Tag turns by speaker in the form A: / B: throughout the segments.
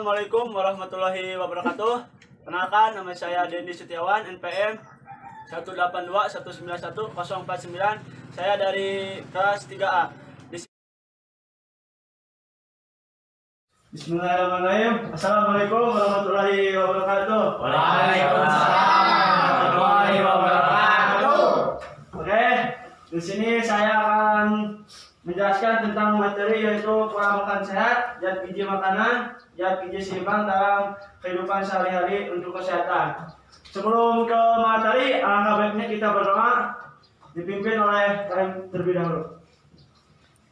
A: Assalamualaikum warahmatullahi wabarakatuh. Kenalkan, nama saya Dendi Setiawan, NPM 182191049. Saya dari kelas 3A. Bismillahirrahmanirrahim. Assalamualaikum warahmatullahi wabarakatuh.
B: Waalaikumsalam warahmatullahi wabarakatuh.
A: Oke, di sini saya akan menjelaskan tentang materi yaitu pola makan sehat, zat gizi makanan, zat gizi seimbang dalam kehidupan sehari-hari untuk kesehatan. Sebelum ke materi, alangkah baiknya kita berdoa dipimpin oleh kalian terlebih dahulu.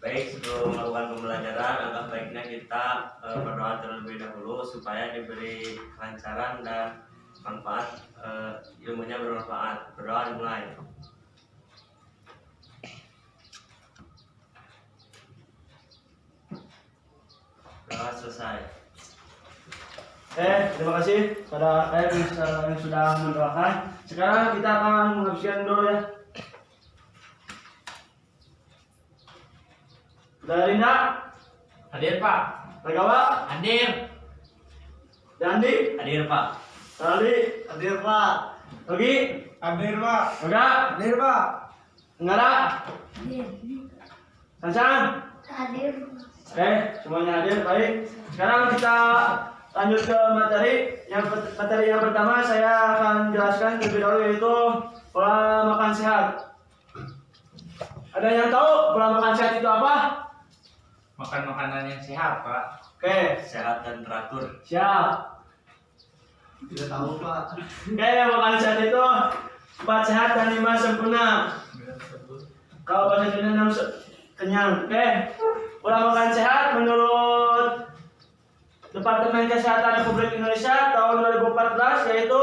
B: Baik, sebelum melakukan pembelajaran, alangkah baiknya kita berdoa terlebih dahulu supaya diberi kelancaran dan manfaat, ilmunya bermanfaat. Berdoa dimulai. Doa selesai.
A: Terima kasih pada kalian yang sudah mendoakan. Sekarang kita akan menghabiskan dulu ya. Dari Linda,
C: Hadir Pak.
A: Ragawa,
C: Hadir.
A: Dandi,
B: Hadir Pak.
A: Rali, hadir Pak. Rogi,
C: Hadir Pak.
A: Roga,
C: Hadir Pak.
A: Enggara, Sansan.
D: Hadir.
A: Oke, semuanya hadir, baik. Sekarang kita lanjut ke materi. Materi yang pertama saya akan jelaskan terlebih dahulu yaitu pola makan sehat. Ada yang tahu pola makan sehat itu apa?
C: Makan makanan yang sehat Pak.
A: Oke,
B: Sehat dan teratur.
A: siap.
C: Tidak tahu Pak.
A: Oke, makan sehat itu 4 sehat dan 5 sempurna. Kalau bahasa Indonesia 6 kenyang. Oke, pola makan sehat menurut Departemen Kesehatan Republik Indonesia tahun 2014 yaitu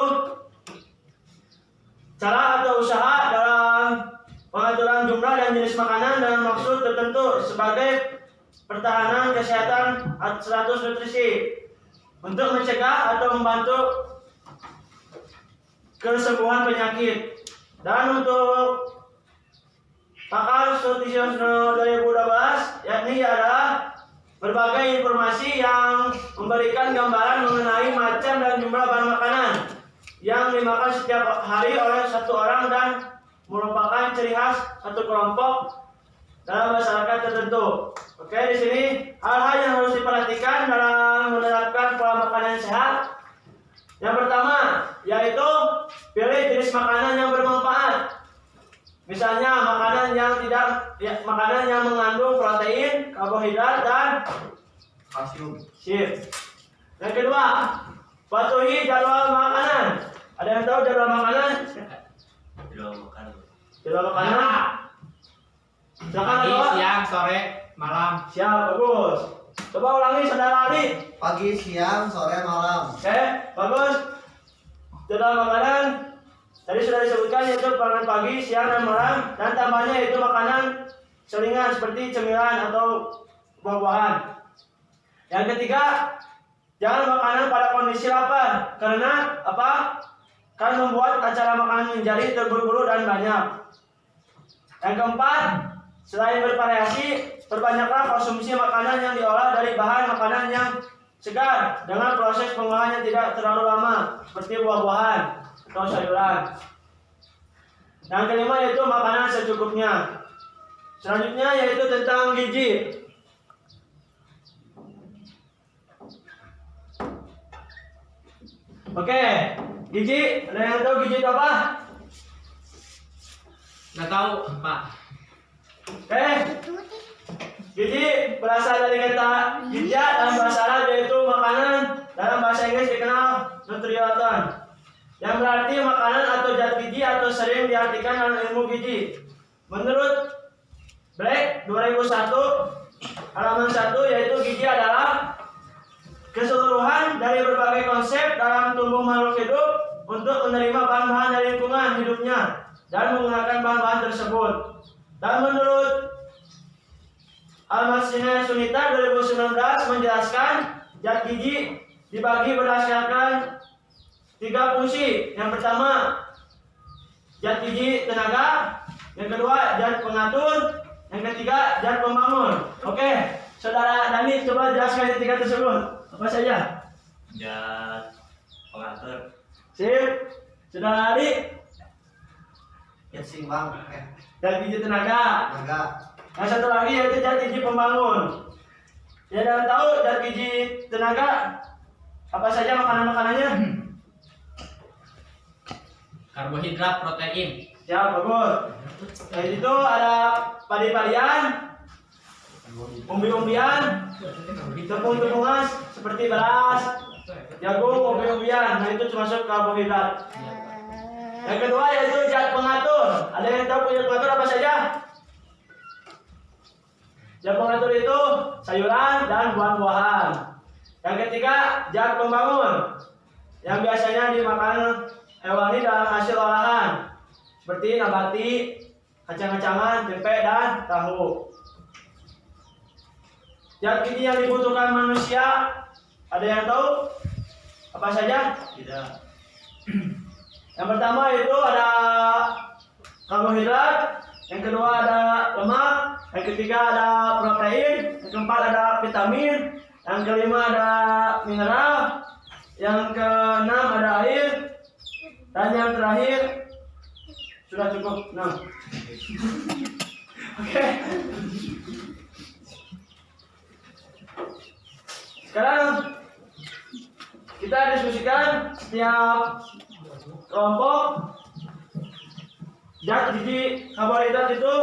A: cara atau usaha dalam pengaturan jumlah dan jenis makanan dengan maksud tertentu sebagai pertahanan kesehatan 100 nutrisi untuk mencegah atau membantu kesembuhan penyakit. Dan untuk pakar nutrisionis 2012 yakni adalah berbagai informasi yang memberikan gambaran mengenai macam dan jumlah bahan makanan yang dimakan setiap hari oleh satu orang dan merupakan ciri khas satu kelompok dalam masyarakat tertentu. Oke, di sini hal-hal yang harus diperhatikan dalam menerapkan pola makanan yang sehat. Yang pertama yaitu pilih jenis makanan yang bermanfaat. Misalnya makanan yang mengandung protein, karbohidrat dan
C: Kalsium.
A: sip. Yang kedua, patuhi jadwal makanan. Ada yang tahu jadwal makanan?
B: Belum makan.
A: Jadwal makanan. Silakan
C: Pagi,
A: Bapak.
C: siang, sore, malam.
A: Siap, bagus. Coba ulangi saudara Adi.
E: Pagi, siang, sore, malam.
A: Oke, bagus. Jadwal makanan tadi sudah disebutkan yaitu makanan pagi, siang, dan malam. Dan tambahnya yaitu makanan selingan seperti cemilan atau buah-buahan. Yang ketiga, jangan makanan pada kondisi lapar. Karena apa? Kan membuat acara makan menjadi terburu-buru dan banyak. Yang keempat, selain bervariasi, perbanyaklah konsumsi makanan yang diolah dari bahan makanan yang segar dengan proses pengolahan yang tidak terlalu lama seperti buah-buahan atau sayuran. Yang kelima yaitu makanan secukupnya. Selanjutnya yaitu tentang gizi. Oke, gizi. Ada yang tahu gizi itu apa?
C: Nggak tahu Pak.
A: Oke, gizi berasal dari kata giza dalam bahasa Arab yaitu makanan, dalam bahasa Inggris dikenal nutrient, yang berarti makanan atau zat gizi atau sering diartikan dalam ilmu gizi. Menurut Black 2001 halaman 1 yaitu gizi adalah keseluruhan dari berbagai konsep dalam tubuh makhluk hidup untuk menerima bahan-bahan dari lingkungan hidupnya dan menggunakan bahan-bahan tersebut. Dan menurut Al-Masina Sunita 2019 menjelaskan zat gizi dibagi berdasarkan 3 fungsi. Yang pertama, zat gizi tenaga. Yang kedua, zat pengatur. Yang ketiga, zat pembangun. Oke, Saudara Dani coba jelaskan yang 3 tersebut. Apa saja?
B: zat pengatur.
A: Sip. Sudah hari.
E: Zat seimbang.
A: Zat gizi tenaga.
E: Tenaga.
A: Yang satu lagi yaitu zat gizi pembangun. Ya, dan tahu zat gizi tenaga apa saja makanan-makanannya?
C: Karbohidrat, protein.
A: Ya, bagus. Dari itu ada padi-padian, umbi-umbian, tepung-tepungan seperti beras, jagung, umbi-umbian. Nah, itu termasuk karbohidrat. Yang kedua yaitu zat pengatur. Ada yang tahu zat pengatur apa saja? Zat pengatur itu sayuran dan buah-buahan. Yang ketiga, zat pembangun yang biasanya dimakan hewani dan hasil olahan seperti nabati, kacang-kacangan, tempe, dan tahu. Zat gizi yang dibutuhkan manusia, ada yang tahu apa saja?
B: Tidak.
A: Yang pertama itu ada karbohidrat, yang kedua ada lemak, yang ketiga ada protein, yang keempat ada vitamin, yang kelima ada mineral, yang keenam ada air, dan yang terakhir sudah cukup 6. Oke. Sekarang kita diskusikan setiap kelompok zat gizi karbohidrat itu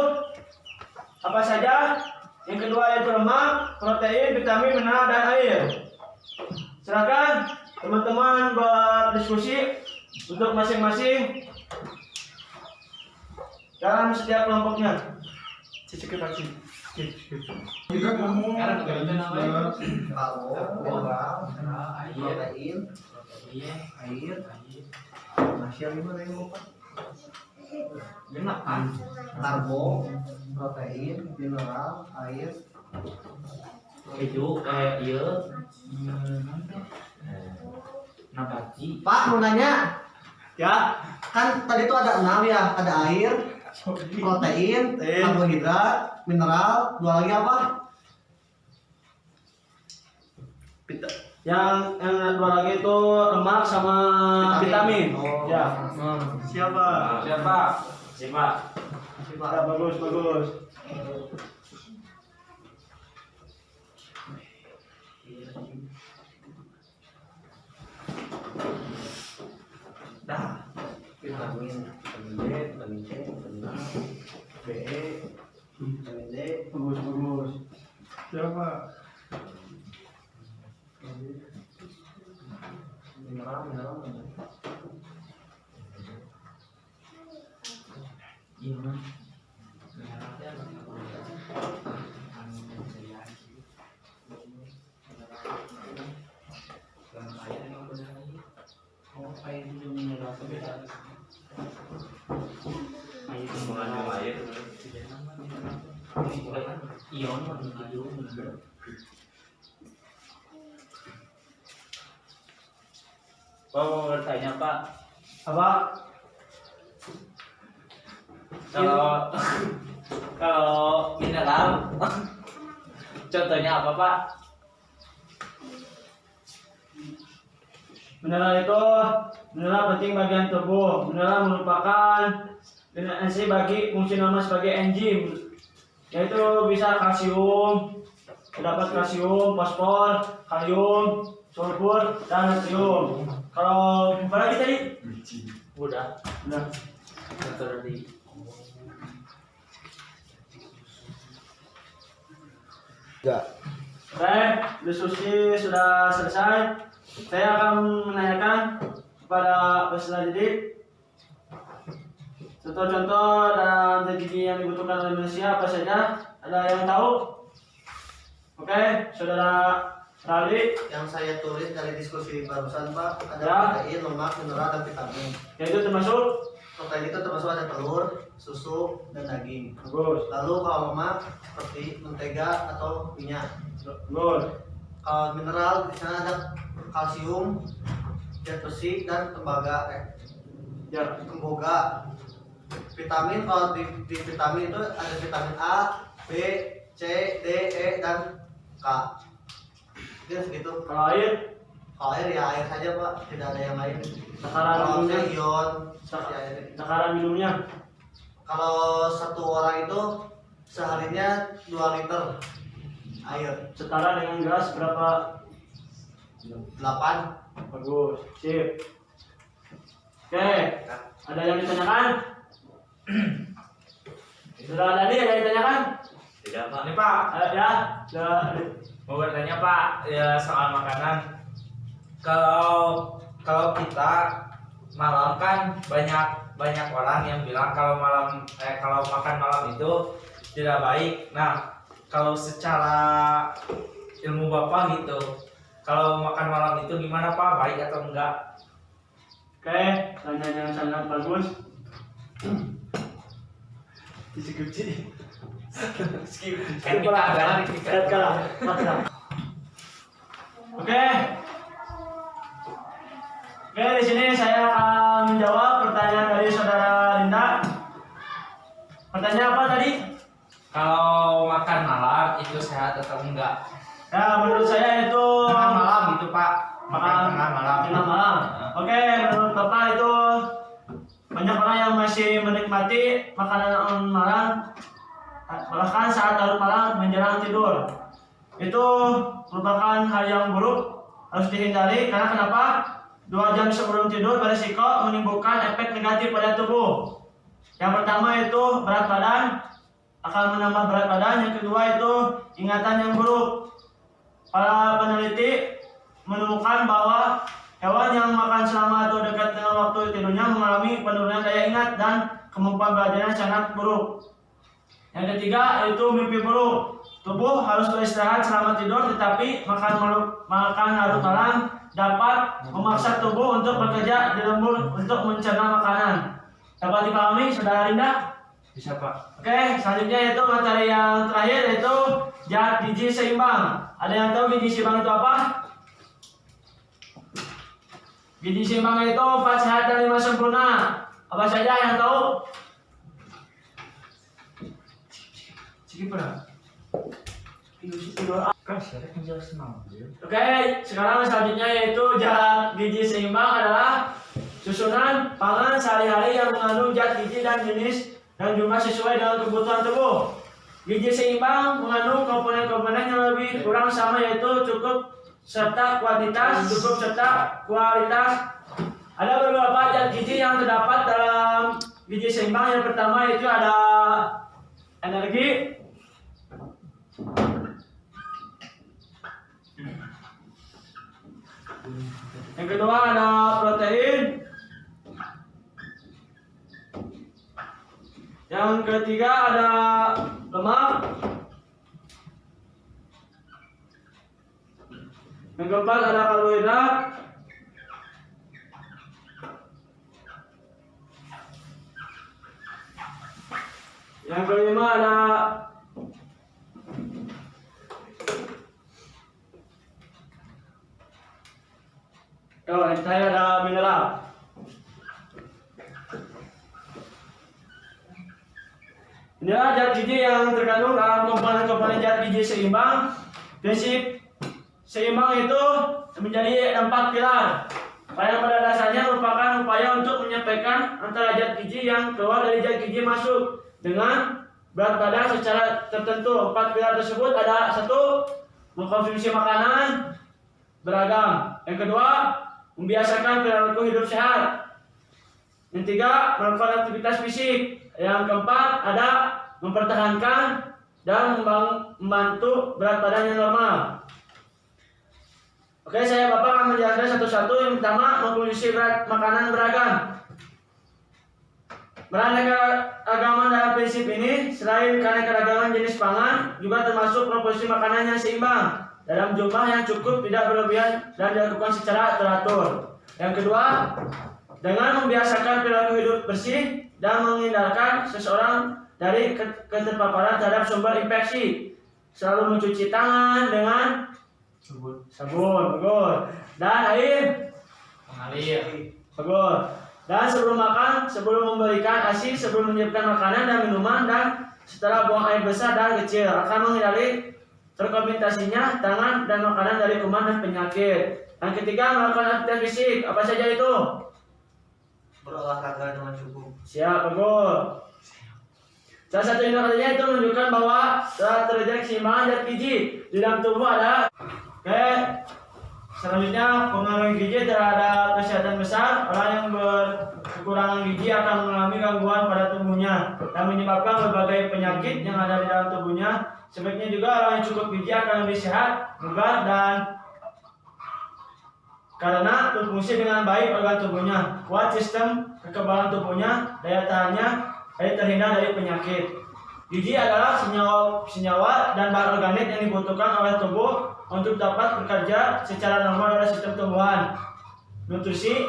A: apa saja. Yang kedua yaitu lemak, protein, vitamin, mineral, dan air. Silakan teman-teman berdiskusi untuk masing-masing dalam setiap kelompoknya. Cicik vaksin.
C: Sekarang juga itu namanya.
E: Karbohidrat, protein, air. Masih lima yang lupa.
C: Genap kan?
E: Karbo, protein, mineral, air.
C: Keju kayak iya. Nabati.
E: Pak mau nanya,
A: Ya,
E: kan tadi tuh ada 6 ya, ada air, protein, karbohidrat, mineral, dua lagi apa?
A: yang dua lagi itu lemak sama vitamin.
E: Oh.
A: Ya. Siapa?
C: Siapa?
B: Simak.
A: Ya, bagus, bagus.
E: Dah. Vitamin, vitamin D, vitamin C, vitamin A, B, vitamin D.
A: Bagus, bagus. Siapa?
E: Mineral.
C: Iya man.
B: Mengandung air.
C: Ion menuju.
D: Oh, mau bertanya Pak,
A: Apa?
D: kalau mineral, contohnya apa Pak?
A: Mineral penting bagian tubuh. Mineral merupakan fungsi fungsi nama sebagai enzim, yaitu bisa kalsium, terdapat kalsium, fosfor, kalium, sulfur, dan natrium. Kalau apa lagi tadi?
D: Udah,
A: Nah,
D: contoh tadi.
A: baik, diskusi sudah selesai. Saya akan menanyakan kepada peserta didik contoh-contoh dan teknik yang dibutuhkan oleh manusia apa saja. Ada yang tahu? Oke, saudara Rali,
E: Yang saya tulis dari diskusi barusan Pak, ada
A: Ya.
E: protein, lemak, mineral, dan vitamin.
A: yaitu termasuk
E: Protein itu termasuk ada telur, susu, dan daging.
A: bagus,
E: Lalu kalau lemak seperti mentega atau minyak.
A: bagus,
E: Kalau mineral di sana ada kalsium, zat besi, dan tembaga,
A: ya,
E: temboga. Vitamin kalau di vitamin itu ada vitamin A, B, C, D, E, dan K. Mungkin segitu.
A: kalau air,
E: Kalau air ya air saja Pak, tidak ada yang lain.
A: Takaran
E: Kalau
A: minumnya,
E: ion seperti air.
A: takaran minumnya.
E: Kalau satu orang itu seharinya 2 liter air.
A: Setara dengan gelas berapa?
E: 8.
A: Bagus, sip. Oke, ada yang ditanyakan? Sudah ada nih, ada yang ditanyakan?
B: Tidak Pak.
D: Ini Pak,
A: Ya, sudah.
D: mau bertanya Pak, ya soal makanan. Kalau kita malam kan banyak orang yang bilang kalau makan malam itu tidak baik. Nah, kalau secara ilmu Bapak gitu, kalau makan malam itu gimana Pak? Baik atau enggak?
A: Oke, pertanyaan yang sangat bagus. Diskusi.
D: Skip. Kan kita ada
A: Oke. Oke, di sini saya akan menjawab pertanyaan dari saudara Linda. Pertanyaan apa tadi?
D: Kalau makan malam itu sehat atau enggak?
A: Ya, menurut saya itu
D: Makan malam gitu Pak. Makan tengah malam.
A: tengah malam. Oke, menurut Bapak itu banyak orang yang masih menikmati makanan malam bahkan saat larut malam menjelang tidur. Itu merupakan hal yang buruk, harus dihindari karena kenapa? 2 jam sebelum tidur berisiko menimbulkan efek negatif pada tubuh. Yang pertama itu berat badan, akan menambah berat badan. Yang kedua itu ingatan yang buruk. Para peneliti menemukan bahwa hewan yang makan selama atau dekat dengan waktu tidurnya mengalami penurunan daya ingat dan kemampuan belajarnya sangat buruk. Yang ketiga itu mimpi buruk. Tubuh harus beristirahat selama tidur, tetapi makan larut malam dapat memaksa tubuh untuk bekerja di lembur untuk mencerna makanan. Dapat dipahami, Saudara Linda?
D: Bisa Pak.
A: Oke, selanjutnya itu materi yang terakhir yaitu zat gizi seimbang. Ada yang tahu gizi seimbang itu apa? Gizi seimbang itu 4 sehat dan 5 sempurna. Apa saja yang tahu?
C: Kan saya menjelaskan namanya.
A: Oke, sekarang selanjutnya yaitu zat gizi seimbang adalah susunan pangan sehari-hari yang mengandung zat gizi dan jenis dan jumlah sesuai dengan kebutuhan tubuh. Gizi seimbang mengandung komponen-komponen yang lebih kurang sama yaitu cukup serta kuantitas, cukup serta kualitas. Ada beberapa zat gizi yang terdapat dalam gizi seimbang. Yang pertama itu ada energi, yang kedua ada protein, yang ketiga ada lemak, yang keempat ada karbohidrat, yang kelima ada saya ada mineral. Inilah zat gizi yang terkandung dalam komponen-komponen zat gizi seimbang. Prinsip seimbang itu menjadi 4 pilar. Yang pada dasarnya merupakan upaya untuk menyampaikan antara zat gizi yang keluar dari zat gizi masuk dengan berat badan secara tertentu. 4 pilar tersebut ada: 1. Mengkonsumsi makanan beragam. Yang kedua, membiasakan perilaku hidup sehat. Yang 3, melakukan aktivitas fisik. Yang keempat, ada mempertahankan dan membantu berat badan yang normal. Oke, saya Bapak akan menjelaskan satu-satu. Yang pertama, mengkonsumsi makanan beragam. Beraneka-ragaman dalam prinsip ini, selain keanekaragaman jenis pangan, juga termasuk komposisi makanan yang seimbang dalam jumlah yang cukup, tidak berlebihan, dan dilakukan secara teratur. Yang kedua, dengan membiasakan perilaku hidup bersih dan menghindarkan seseorang dari keterpaparan terhadap sumber infeksi. Selalu mencuci tangan dengan sabun, bagus, dan air
D: Mengalir.
A: bagus. Dan sebelum makan, sebelum memberikan ASI, sebelum menyiapkan makanan dan minuman, dan setelah buang air besar dan kecil, akan menghindari terkontaminasinya tangan dan makanan dari kuman dan penyakit. Yang ketiga, melakukan aktivitas fisik. Apa saja itu?
E: Berolahraga dengan cukup.
A: Siap, bagus. Salah satu indikasinya itu menunjukkan bahwa telah terjadi keseimbangan zat gizi di dalam tubuh ada. Oke. Selanjutnya, pengaruh gizi terhadap kesehatan besar. Orang yang berkekurangan gizi akan mengalami gangguan pada tubuhnya dan menyebabkan berbagai penyakit yang ada di dalam tubuhnya. Sebaliknya juga orang yang cukup gizi akan lebih sehat, bugar, dan karena berfungsi dengan baik organ tubuhnya, kuat sistem kekebalan tubuhnya, daya tahannya, terhindar dari penyakit. Gizi adalah senyawa dan bahan organik yang dibutuhkan oleh tubuh untuk dapat bekerja secara normal pada sistem tumbuhan. Nutrisi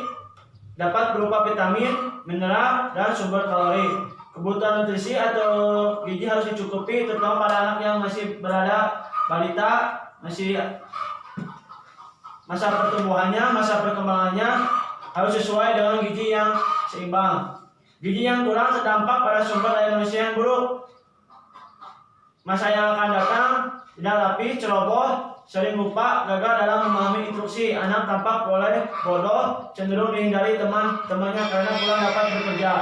A: dapat berupa vitamin, mineral, dan sumber kalori. Kebutuhan nutrisi atau gizi harus dicukupi, terutama pada anak yang masih berada balita, masih masa pertumbuhannya, masa perkembangannya harus sesuai dengan gizi yang seimbang. Gizi yang kurang terdampak pada sumber daya manusia yang buruk. Masa yang akan datang tidak rapi, ceroboh, sering lupa, gagal dalam memahami instruksi. Anak tampak boleh bodoh, cenderung dihindari teman-temannya karena kurang dapat bekerja.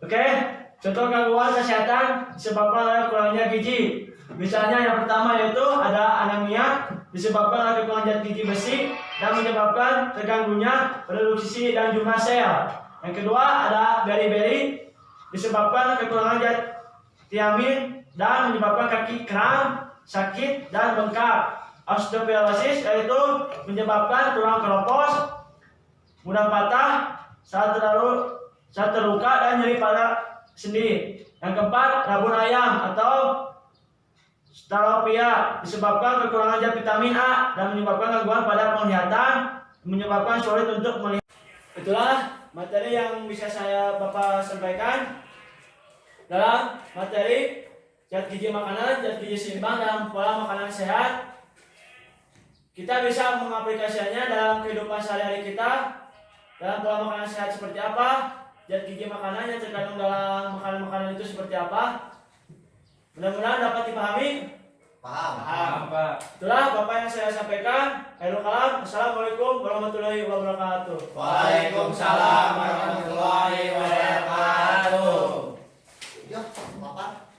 A: Oke, contoh gangguan kesehatan disebabkan oleh kurangnya gizi. Misalnya yang pertama yaitu ada anemia disebabkan oleh kekurangan zat gizi besi dan menyebabkan terganggunya produksi dan jumlah sel. Yang kedua ada beriberi disebabkan kekurangan zat tiamin dan menyebabkan kaki kram, sakit, dan bengkak. Osteoporosis yaitu menyebabkan tulang keropos, mudah patah saat terluka dan nyeri pada sendi. Yang keempat, rabun ayam atau Staropia disebabkan kekurangan zat vitamin A dan menyebabkan gangguan pada penglihatan, menyebabkan sulit untuk melihat. Itulah materi yang bisa Bapak sampaikan dalam materi zat gizi makanan, zat gizi seimbang dalam pola makanan sehat. Kita bisa mengaplikasikannya dalam kehidupan sehari-hari kita. Dalam pola makanan sehat seperti apa, zat gizi makanan yang terkandung dalam makanan-makanan itu seperti apa. Mudah-mudahan dapat dipahami.
E: Paham.
D: Pak.
A: Itulah Bapak yang saya sampaikan. Akhirul kalam. Assalamualaikum warahmatullahi wabarakatuh.
E: Waalaikumsalam warahmatullahi wabarakatuh. Ya, Bapak.